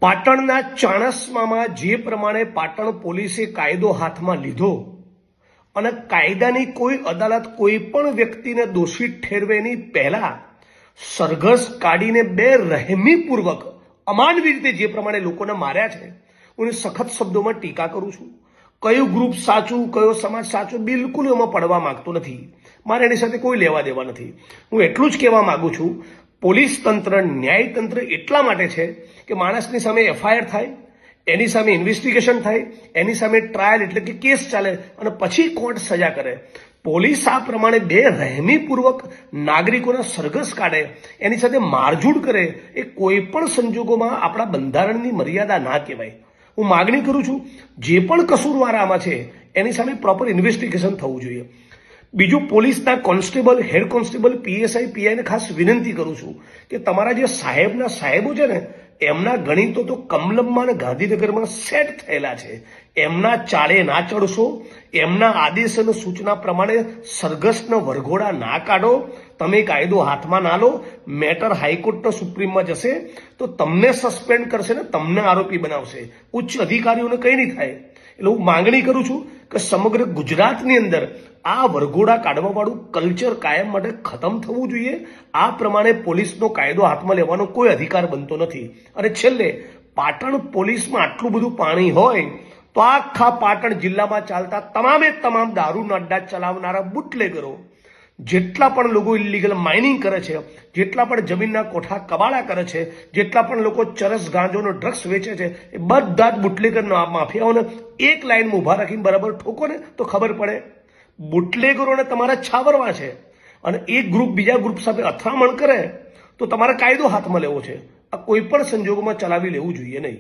પાટણના ચાણસ્મામાં જે પ્રમાણે પાટણ પોલીસે કાયદો હાથમાં લીધો અને કાયદાની કોઈ અદાલત કોઈ પણ વ્યક્તિને દોષિત ઠેરવે એની પહેલા સરઘસ કાઢીને બેરહેમીપૂર્વક અમાનવી રીતે જે પ્રમાણે લોકોને માર્યા છે હું સખત શબ્દોમાં ટીકા કરું છું. કયું ગ્રુપ સાચું કયો સમાજ સાચું બિલકુલ એમાં પડવા માંગતો નથી. મારે એની સાથે કોઈ લેવા દેવા નથી. હું એટલું જ કહેવા માંગુ છું, પોલીસ તંત્ર ન્યાયતંત્ર એટલા માટે છે કે માણસની સામે એફઆઈઆર થાય, એની સામે ઇન્વેસ્ટિગેશન થાય, એની સામે ટ્રાયલ એટલે કે કેસ ચાલે અને પછી કોર્ટ સજા કરે. પોલીસ આ પ્રમાણે બેરહેમીપૂર્વક નાગરિકોના સરઘસ કાઢે, એની સાથે મારઝૂડ કરે, એ કોઈ પણ સંજોગોમાં આપણા બંધારણની મર્યાદા ના કહેવાય. હું માગણી કરું છું, જે પણ કસૂરવાર આમાં છે એની સામે પ્રોપર ઇન્વેસ્ટિગેશન થવું જોઈએ. બીજું, પોલીસના કોન્સ્ટેબલ, હેડ કોન્સ્ટેબલ, પીએસઆઈ, પીઆઈને ખાસ વિનંતી કરું છું કે તમારા જે સાહેબો છે ને એમના ગણિતો તો કમલમમાં અને ગાંધીનગરમાં સેટ થયેલા છે. એમના ચાળે ના ચડશો, એમના આદેશ અને સૂચના પ્રમાણે સરઘસના વરઘોડા ના કાઢો. તમે કાયદો હાથમાં ના લો. મેટર હાઈકોર્ટના સુપ્રીમમાં જશે તો તમને સસ્પેન્ડ કરશે ને તમને આરોપી બનાવશે. ઉચ્ચ અધિકારીઓને કંઈ નહીં થાય. એટલે હું માંગણી કરું છું કે સમગ્ર ગુજરાતની અંદર આ વરઘોડા કાઢવાવાળું કલ્ચર કાયમ માટે ખતમ થવું જોઈએ. આ પ્રમાણે પોલીસનો કાયદો હાથમાં લેવાનો કોઈ અધિકાર બનતો નથી. અને છેલ્લે, પાટણ પોલીસમાં આટલું બધું પાણી હોય તો આખા પાટણ જિલ્લામાં ચાલતા તમામ દારૂના અડ્ડા ચલાવનારા બુટલેગરો, જેટલા પણ લોકો ઇલીગલ માઇનિંગ કરે છે, જેટલા પણ જમીનના કોઠા કબાડા કરે છે, જેટલા પણ લોકો ચરસ ગાંજોનો ડ્રગ્સ વેચે છે, એ બધા જ બુટલેગરના માફિયાઓને એક લાઈનમાં ઊભા રાખીને બરાબર ઠોકો ને તો ખબર પડે. બુટલેગરોને તમારે છાવરવા છે અને એક ગ્રુપ બીજા ગ્રુપ સાથે અથડામણ કરે તો તમારે કાયદો હાથમાં લેવો છે. આ કોઈ પણ સંજોગોમાં ચલાવી લેવું જોઈએ નહીં.